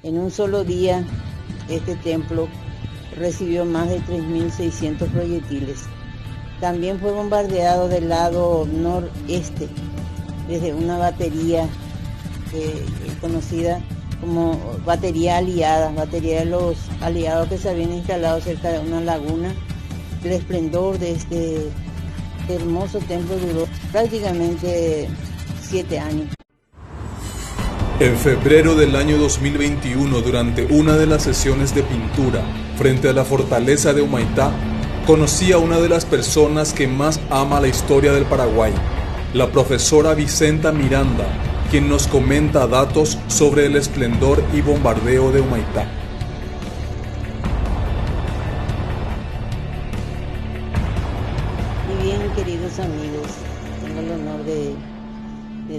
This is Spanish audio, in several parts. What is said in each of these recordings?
En un solo día, este templo recibió más de 3.600 proyectiles. También fue bombardeado del lado noreste, desde una batería conocida como batería de los aliados que se habían instalado cerca de una laguna. El esplendor de este hermoso templo duró prácticamente 7 años. En febrero del año 2021, durante una de las sesiones de pintura frente a la fortaleza de Humaitá, conocí a una de las personas que más ama la historia del Paraguay, la profesora Vicenta Miranda, quien nos comenta datos sobre el esplendor y bombardeo de Humaitá. Y bien, queridos amigos, tengo el honor de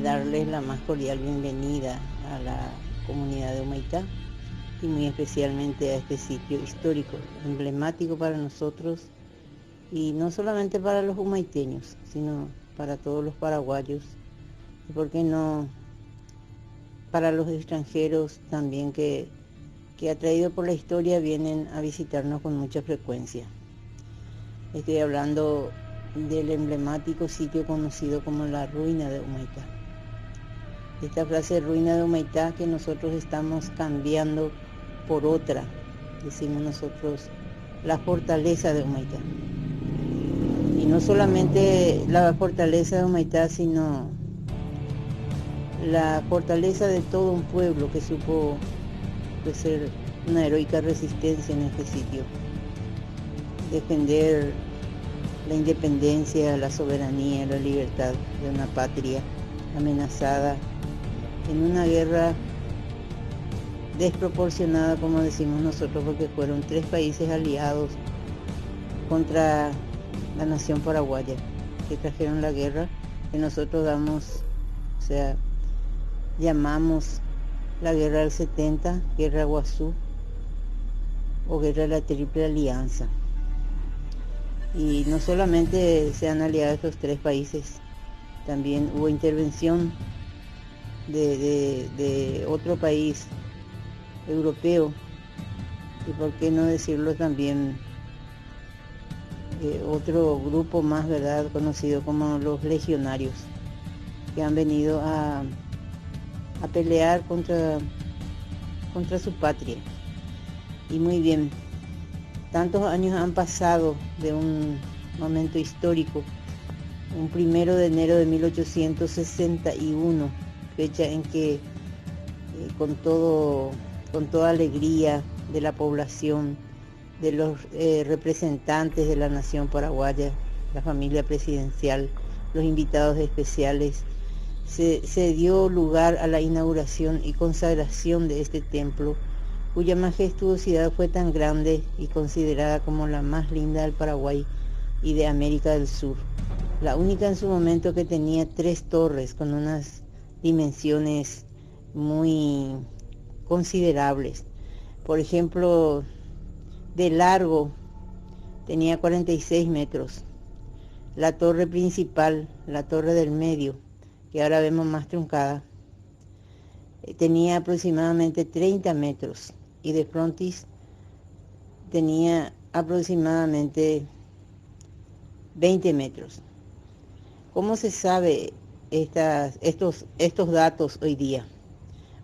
darles la más cordial bienvenida a la comunidad de Humaitá y muy especialmente a este sitio histórico, emblemático para nosotros y no solamente para los humaiteños, sino para todos los paraguayos y, por qué no, para los extranjeros también que atraídos por la historia vienen a visitarnos con mucha frecuencia. Estoy hablando del emblemático sitio conocido como la ruina de Humaitá. Esta frase ruina de Humaitá que nosotros estamos cambiando por otra, decimos nosotros, la fortaleza de Humaitá. Y no solamente la fortaleza de Humaitá, sino la fortaleza de todo un pueblo que supo ser una heroica resistencia en este sitio, defender la independencia, la soberanía, la libertad de una patria amenazada en una guerra desproporcionada, como decimos nosotros, porque fueron 3 países aliados contra la nación paraguaya que trajeron la guerra, que nosotros llamamos la guerra del 70, guerra Guazú o guerra de la Triple Alianza. Y no solamente se han aliado estos 3 países, también hubo intervención de otro país europeo y, por qué no decirlo, también otro grupo más, ¿verdad?, conocido como los legionarios, que han venido a pelear contra su patria. Y muy bien, tantos años han pasado de un momento histórico, un 1 de enero de 1861, fecha en que con toda alegría de la población, de los representantes de la nación paraguaya, la familia presidencial, los invitados especiales, se dio lugar a la inauguración y consagración de este templo, cuya majestuosidad fue tan grande y considerada como la más linda del Paraguay y de América del Sur. La única en su momento que tenía 3 torres con unas dimensiones muy considerables. Por ejemplo, de largo tenía 46 metros. La torre principal, la torre del medio, que ahora vemos más truncada, tenía aproximadamente 30 metros y de frontis tenía aproximadamente 20 metros. ¿Cómo se sabe estos datos hoy día?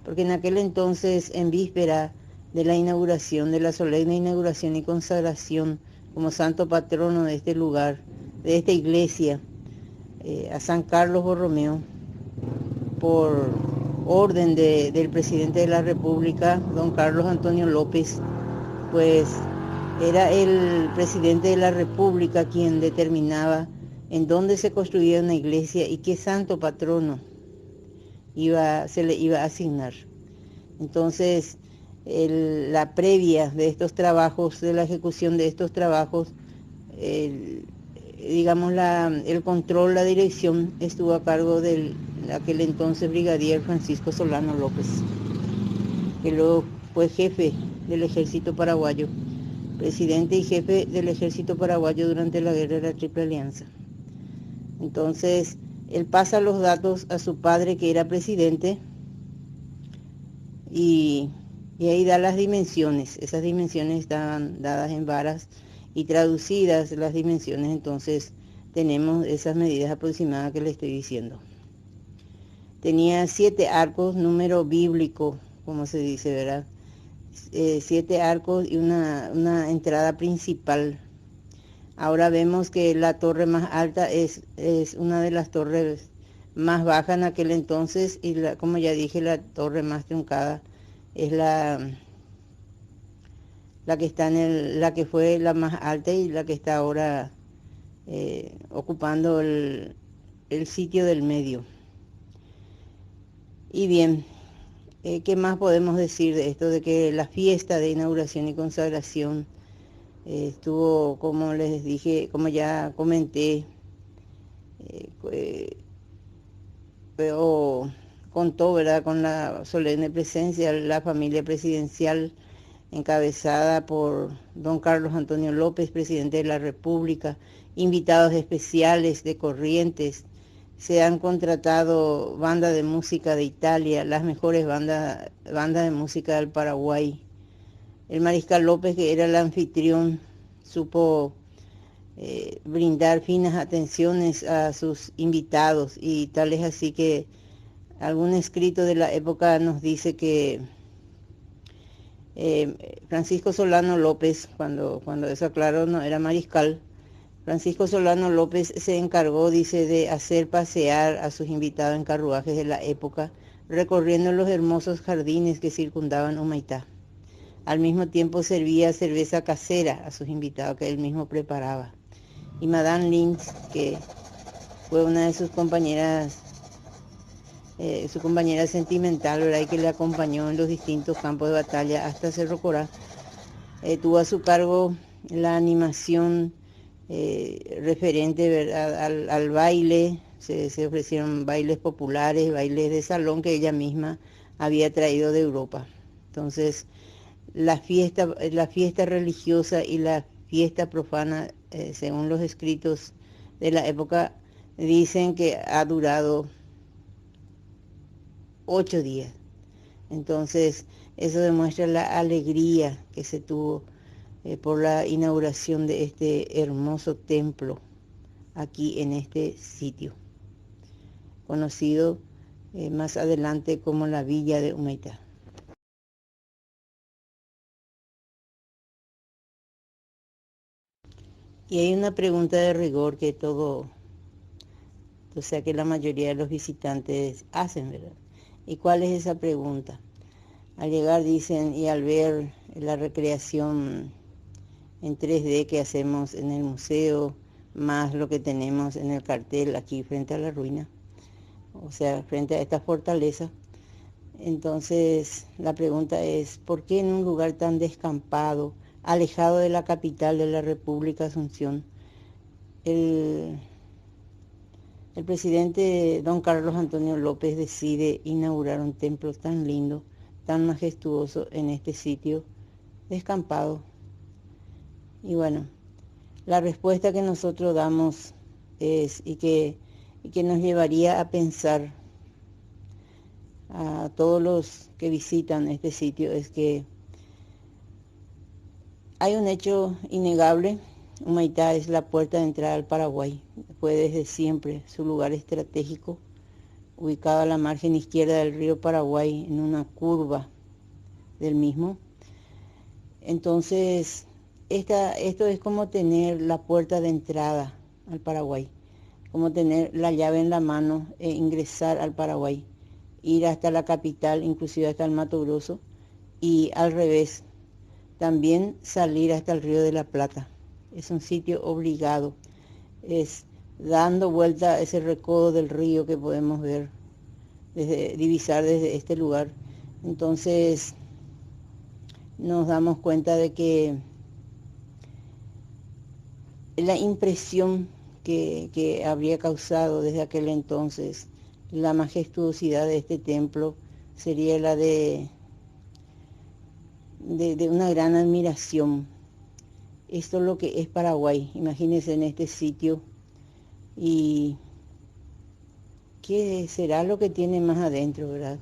Porque en aquel entonces, en víspera de la inauguración, de la solemne inauguración y consagración como santo patrono de este lugar, de esta iglesia, a San Carlos Borromeo, por orden del presidente de la República, don Carlos Antonio López, pues era el presidente de la República quien determinaba en dónde se construía una iglesia y qué santo patrono se le iba a asignar. Entonces, la previa de estos trabajos, de la ejecución de estos trabajos, el control, la dirección estuvo a cargo del aquel entonces brigadier Francisco Solano López, que luego fue jefe del ejército paraguayo, presidente y jefe del ejército paraguayo durante la guerra de la Triple Alianza. Entonces, él pasa los datos a su padre, que era presidente, y Y ahí da las dimensiones. Esas dimensiones estaban dadas en varas y traducidas las dimensiones, entonces tenemos esas medidas aproximadas que le estoy diciendo. Tenía 7 arcos, número bíblico, como se dice, ¿verdad? 7 arcos y una entrada principal. Ahora vemos que la torre más alta es una de las torres más bajas en aquel entonces y como ya dije, la torre más truncada es la que está la que fue la más alta y la que está ahora ocupando el sitio del medio. Y bien, ¿qué más podemos decir de esto? De que la fiesta de inauguración y consagración estuvo, como les dije, como ya comenté, pero contó, ¿verdad?, con la solemne presencia de la familia presidencial encabezada por don Carlos Antonio López, presidente de la República, invitados especiales de Corrientes. Se han contratado bandas de música de Italia, las mejores bandas de música del Paraguay. El mariscal López, que era el anfitrión, supo brindar finas atenciones a sus invitados, y tal es así que algún escrito de la época nos dice que Francisco Solano López, cuando eso claro no era mariscal, Francisco Solano López se encargó, dice, de hacer pasear a sus invitados en carruajes de la época, recorriendo los hermosos jardines que circundaban Humaitá. Al mismo tiempo servía cerveza casera a sus invitados que él mismo preparaba. Y Madame Lynch, que fue una de sus compañeras, su compañera sentimental, ¿verdad?, y que le acompañó en los distintos campos de batalla hasta Cerro Corá, tuvo a su cargo la animación referente, ¿verdad?, al baile. Se ofrecieron bailes populares, bailes de salón que ella misma había traído de Europa. Entonces, la fiesta religiosa y la fiesta profana, según los escritos de la época, dicen que ha durado 8 días. Entonces, eso demuestra la alegría que se tuvo por la inauguración de este hermoso templo aquí en este sitio, conocido más adelante como la Villa de Humaitá. Y hay una pregunta de rigor que o sea, que la mayoría de los visitantes hacen, ¿verdad? ¿Y cuál es esa pregunta? Al llegar dicen, y al ver la recreación en 3D que hacemos en el museo, más lo que tenemos en el cartel aquí frente a la ruina, o sea, frente a esta fortaleza, entonces la pregunta es, ¿por qué en un lugar tan descampado, alejado de la capital de la República, Asunción, el presidente don Carlos Antonio López decide inaugurar un templo tan lindo, tan majestuoso en este sitio descampado? Y bueno, la respuesta que nosotros damos es, y que nos llevaría a pensar a todos los que visitan este sitio, es que hay un hecho innegable. Humaitá es la puerta de entrada al Paraguay. Fue desde siempre su lugar estratégico, ubicado a la margen izquierda del río Paraguay, en una curva del mismo. Entonces, esto es como tener la puerta de entrada al Paraguay, como tener la llave en la mano e ingresar al Paraguay, ir hasta la capital, inclusive hasta el Mato Grosso, y al revés, también salir hasta el Río de la Plata. Es un sitio obligado, es dando vuelta a ese recodo del río que podemos ver, divisar desde este lugar. Entonces nos damos cuenta de que la impresión que habría causado desde aquel entonces la majestuosidad de este templo sería la de una gran admiración. Esto es lo que es Paraguay, imagínense en este sitio. ¿Y qué será lo que tiene más adentro, verdad?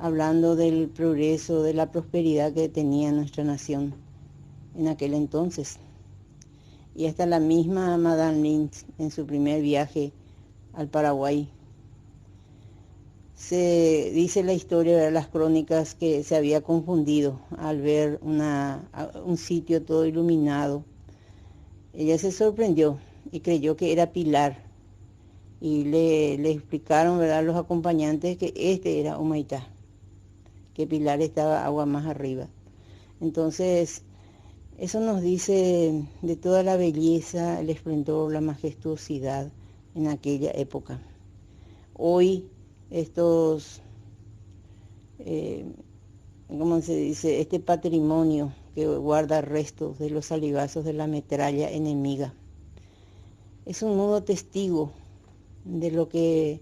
hablando del progreso, de la prosperidad que tenía nuestra nación en aquel entonces. Y hasta la misma Madame Lynch, en su primer viaje al Paraguay, se dice la historia de las crónicas que se había confundido al ver un sitio todo iluminado. Ella se sorprendió y creyó que era Pilar, y le explicaron, ¿verdad?, los acompañantes, que este era Humaitá, que Pilar estaba agua más arriba. Entonces, eso nos dice de toda la belleza, el esplendor, la majestuosidad en aquella época. Hoy ¿cómo se dice?, este patrimonio que guarda restos de los salivazos de la metralla enemiga, es un nuevo testigo de lo que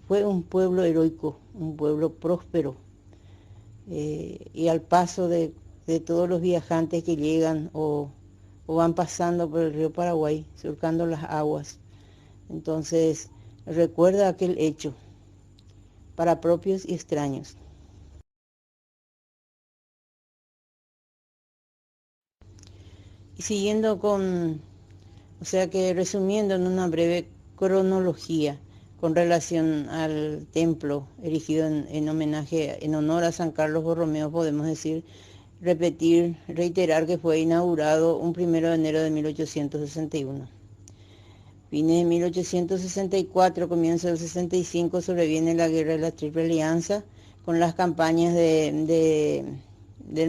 fue un pueblo heroico, un pueblo próspero, y al paso de todos los viajantes que llegan o van pasando por el río Paraguay, surcando las aguas. Entonces, recuerda aquel hecho para propios y extraños. Y siguiendo o sea que resumiendo en una breve cronología con relación al templo erigido en honor a San Carlos Borromeo, podemos decir, reiterar que fue inaugurado un 1 de enero de 1861. Fines de 1864, comienzo del 65, sobreviene la Guerra de la Triple Alianza, con las campañas del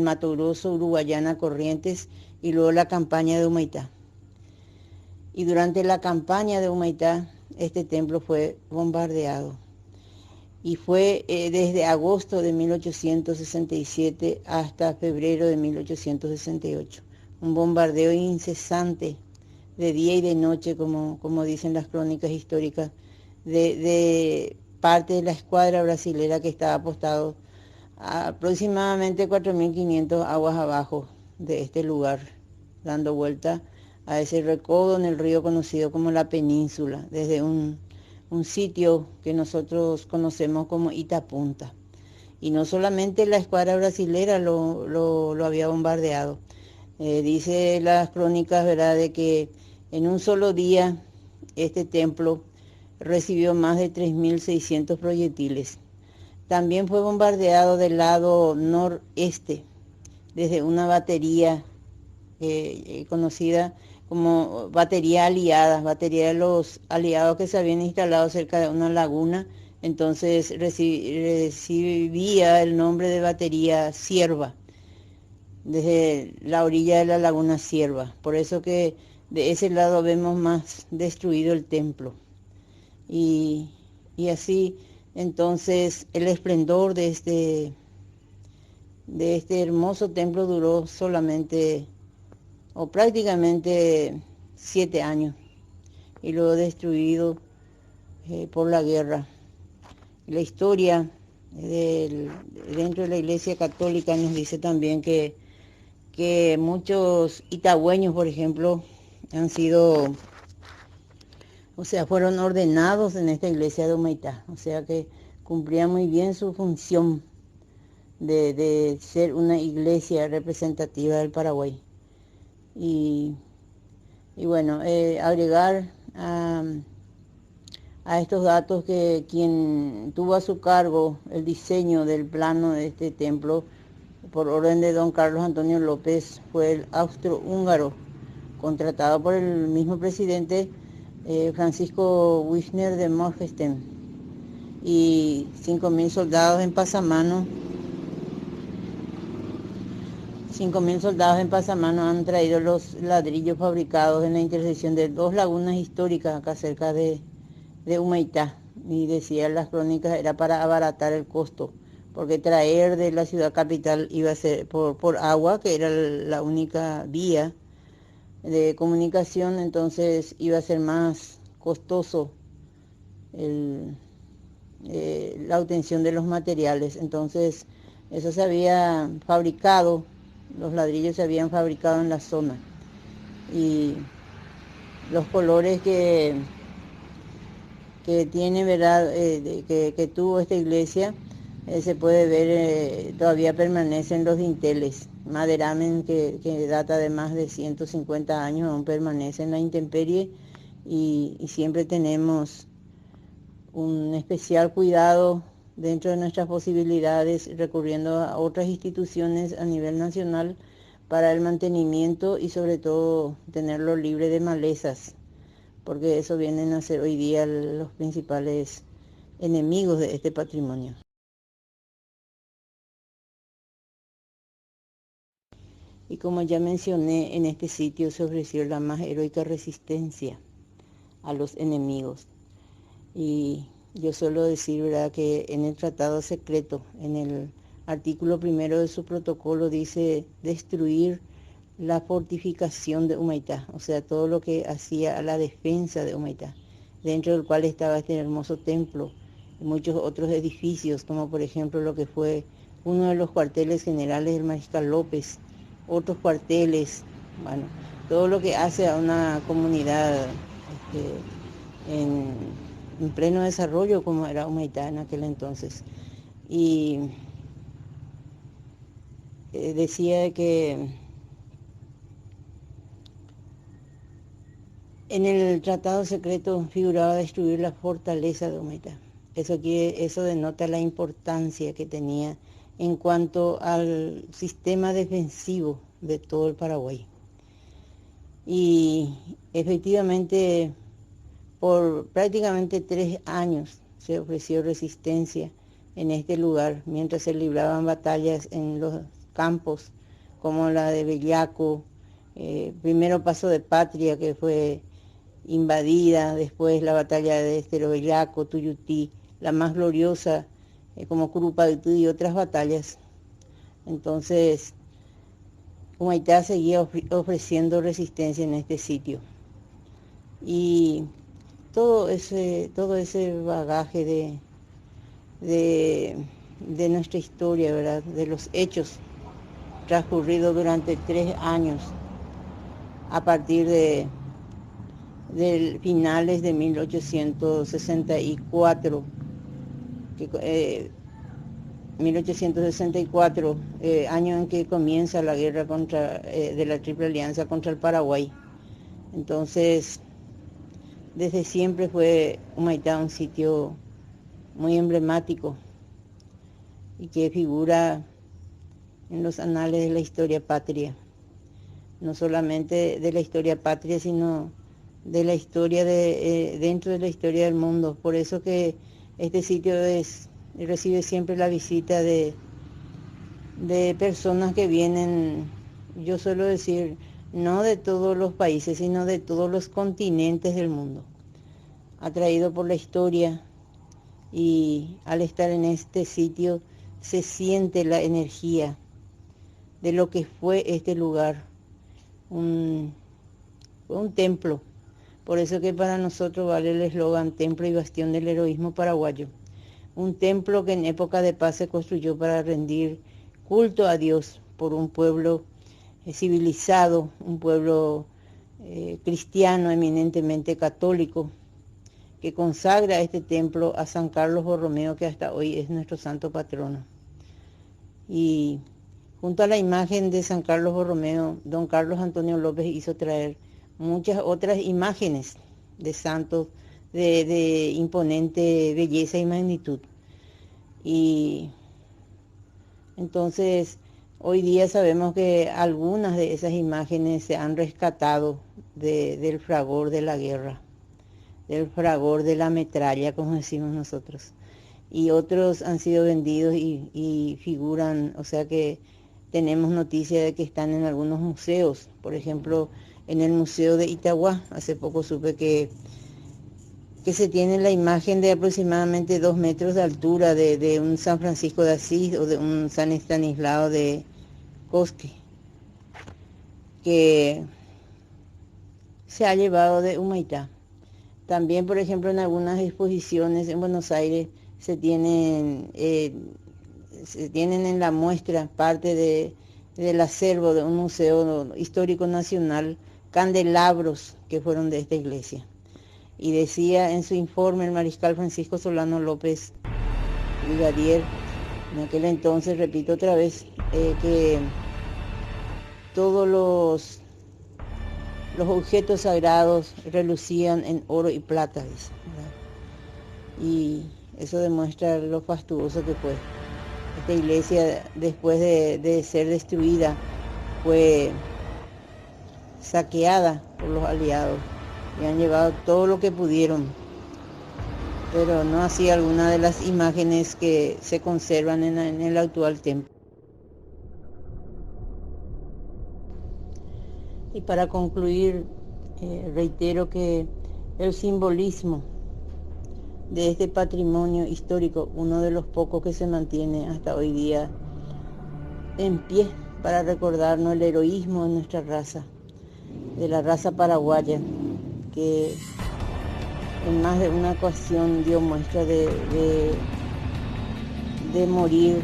Mato Grosso, Uruguayana, Corrientes, y luego la campaña de Humaitá. Y durante la campaña de Humaitá, este templo fue bombardeado. Y fue desde agosto de 1867 hasta febrero de 1868. Un bombardeo incesante, de día y de noche, como dicen las crónicas históricas, de parte de la escuadra brasilera que estaba apostado a aproximadamente 4.500 aguas abajo de este lugar, dando vuelta a ese recodo en el río conocido como la Península, desde un sitio que nosotros conocemos como Itapunta. Y no solamente la escuadra brasilera lo había bombardeado. Dice las crónicas, ¿verdad?, de que en un solo día este templo recibió más de 3.600 proyectiles. También fue bombardeado del lado noreste, desde una batería conocida como batería aliada, batería de los aliados que se habían instalado cerca de una laguna. Entonces recibía el nombre de batería Cierva, desde la orilla de la laguna Cierva. Por eso que de ese lado vemos más destruido el templo. Y así, entonces, el esplendor de este hermoso templo duró solamente, o prácticamente, 7 años, y luego destruido por la guerra. La historia dentro de la Iglesia Católica nos dice también que muchos itagüeños, por ejemplo, fueron ordenados en esta iglesia de Humaitá, o sea que cumplía muy bien su función de ser una iglesia representativa del Paraguay. Y bueno, agregar a estos datos que quien tuvo a su cargo el diseño del plano de este templo, por orden de don Carlos Antonio López, fue el austrohúngaro, contratado por el mismo presidente Francisco Wisner de Morgenstern, y 5.000 soldados en pasamano. 5.000 soldados en pasamano han traído los ladrillos fabricados en la intersección de 2 lagunas históricas acá cerca de Humaitá. Y decían las crónicas, era para abaratar el costo, porque traer de la ciudad capital iba a ser por agua, que era la única vía de comunicación, entonces iba a ser más costoso la obtención de los materiales. Entonces eso se había fabricado, los ladrillos se habían fabricado en la zona, y los colores que tiene, ¿verdad?, que tuvo esta iglesia se puede ver, todavía permanecen los dinteles. Maderamen, que data de más de 150 años, aún permanece en la intemperie y siempre tenemos un especial cuidado dentro de nuestras posibilidades, recurriendo a otras instituciones a nivel nacional para el mantenimiento y sobre todo tenerlo libre de malezas, porque eso vienen a ser hoy día los principales enemigos de este patrimonio. Y como ya mencioné, en este sitio se ofreció la más heroica resistencia a los enemigos. Y yo suelo decir, ¿verdad?, que en el tratado secreto, en el artículo primero de su protocolo, dice destruir la fortificación de Humaitá, o sea, todo lo que hacía a la defensa de Humaitá, dentro del cual estaba este hermoso templo y muchos otros edificios, como por ejemplo lo que fue uno de los cuarteles generales del Mariscal López, otros cuarteles, bueno, todo lo que hace a una comunidad en pleno desarrollo como era Humaitá en aquel entonces. Y decía que en el tratado secreto figuraba destruir la fortaleza de Humaitá. Eso denota la importancia que tenía en cuanto al sistema defensivo de todo el Paraguay. Y efectivamente, por prácticamente 3 años se ofreció resistencia en este lugar, mientras se libraban batallas en los campos, como la de Bellaco, primero Paso de Patria, que fue invadida, después la batalla de Estero Bellaco, Tuyutí, la más gloriosa, como Curupaytú y otras batallas. Entonces, Humaitá seguía ofreciendo resistencia en este sitio. Y todo ese bagaje de nuestra historia, ¿verdad?, de los hechos transcurridos durante 3 años, a partir de finales de 1864, 1864, año en que comienza la guerra de la Triple Alianza contra el Paraguay. Entonces, desde siempre fue Humaitá un sitio muy emblemático y que figura en los anales de la historia patria, no solamente de la historia patria, sino de la historia dentro de la historia del mundo. Por eso que este sitio recibe siempre la visita de personas que vienen, yo suelo decir, no de todos los países, sino de todos los continentes del mundo, atraído por la historia, y al estar en este sitio se siente la energía de lo que fue este lugar, un templo. Por eso que para nosotros vale el eslogan Templo y Bastión del Heroísmo Paraguayo. Un templo que en época de paz se construyó para rendir culto a Dios por un pueblo civilizado, un pueblo cristiano eminentemente católico, que consagra este templo a San Carlos Borromeo, que hasta hoy es nuestro santo patrono. Y junto a la imagen de San Carlos Borromeo, don Carlos Antonio López hizo traer muchas otras imágenes de santos de imponente belleza y magnitud. Y entonces hoy día sabemos que algunas de esas imágenes se han rescatado del fragor de la guerra, del fragor de la metralla, como decimos nosotros. Y otros han sido vendidos y figuran, o sea que tenemos noticia de que están en algunos museos. Por ejemplo, en el Museo de Itagua, hace poco supe que se tiene la imagen de aproximadamente 2 metros de altura de un San Francisco de Asís o de un San Estanislao de Cosque, que se ha llevado de Humaitá. También, por ejemplo, en algunas exposiciones en Buenos Aires se tienen en la muestra parte del acervo de un museo histórico nacional, candelabros que fueron de esta iglesia. Y decía en su informe el mariscal Francisco Solano López, brigadier, En aquel entonces, repito otra vez, que todos los objetos sagrados relucían en oro y plata, dice, ¿verdad? Y eso demuestra lo fastuoso que fue. Esta iglesia, después de ser destruida, fue saqueada por los aliados y han llevado todo lo que pudieron, pero no así alguna de las imágenes que se conservan en el actual templo. Y para concluir, reitero que el simbolismo de este patrimonio histórico, uno de los pocos que se mantiene hasta hoy día en pie para recordarnos el heroísmo de nuestra raza, de la raza paraguaya, que en más de una ocasión dio muestra de morir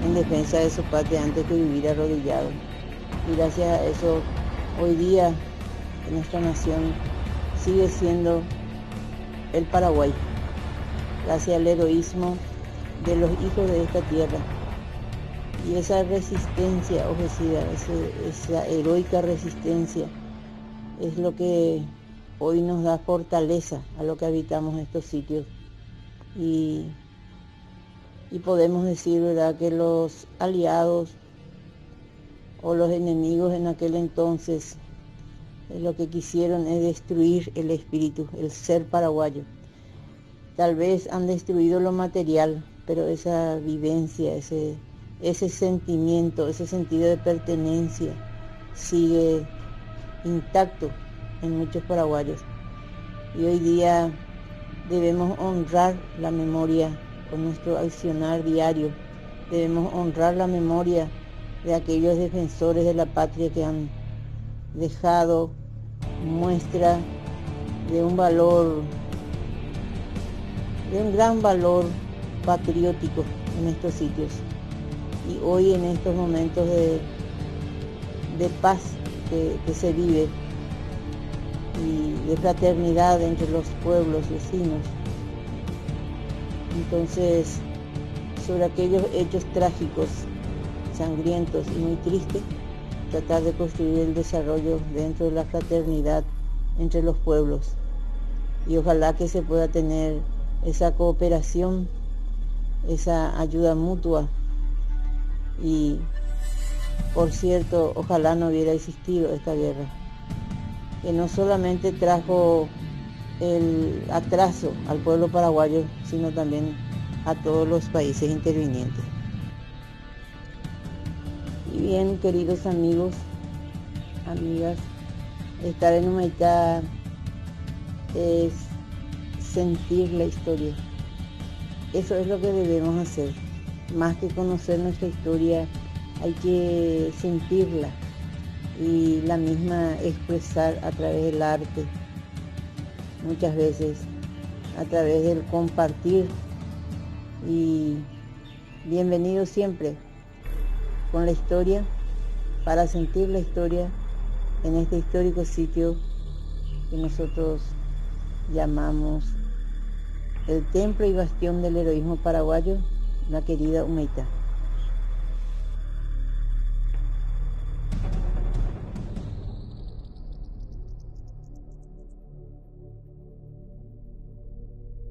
en defensa de su patria antes que vivir arrodillado. Y gracias a eso, hoy día nuestra nación sigue siendo el Paraguay, gracias al heroísmo de los hijos de esta tierra. Y esa resistencia ofrecida, esa heroica resistencia, es lo que hoy nos da fortaleza a lo que habitamos estos sitios. Y podemos decir, ¿verdad?, que los aliados o los enemigos en aquel entonces lo que quisieron es destruir el espíritu, el ser paraguayo. Tal vez han destruido lo material, pero esa vivencia, ese sentimiento, ese sentido de pertenencia sigue intacto en muchos paraguayos. Y hoy día debemos honrar la memoria con nuestro accionar diario. Debemos honrar la memoria de aquellos defensores de la patria que han dejado muestra de un valor, de un gran valor patriótico en estos sitios. Y hoy, en estos momentos de paz que se vive y de fraternidad entre los pueblos vecinos, entonces, sobre aquellos hechos trágicos, sangrientos y muy tristes, tratar de construir el desarrollo dentro de la fraternidad entre los pueblos. Y ojalá que se pueda tener esa cooperación, esa ayuda mutua. Y, por cierto, ojalá no hubiera existido esta guerra, que no solamente trajo el atraso al pueblo paraguayo, sino también a todos los países intervinientes. Y bien, queridos amigos, amigas, estar en Humaitá es sentir la historia. Eso es lo que debemos hacer. Más que conocer nuestra historia, hay que sentirla y la misma expresar a través del arte, muchas veces a través del compartir. Y bienvenido siempre con la historia, para sentir la historia en este histórico sitio que nosotros llamamos el templo y bastión del heroísmo paraguayo, la querida Humaitá.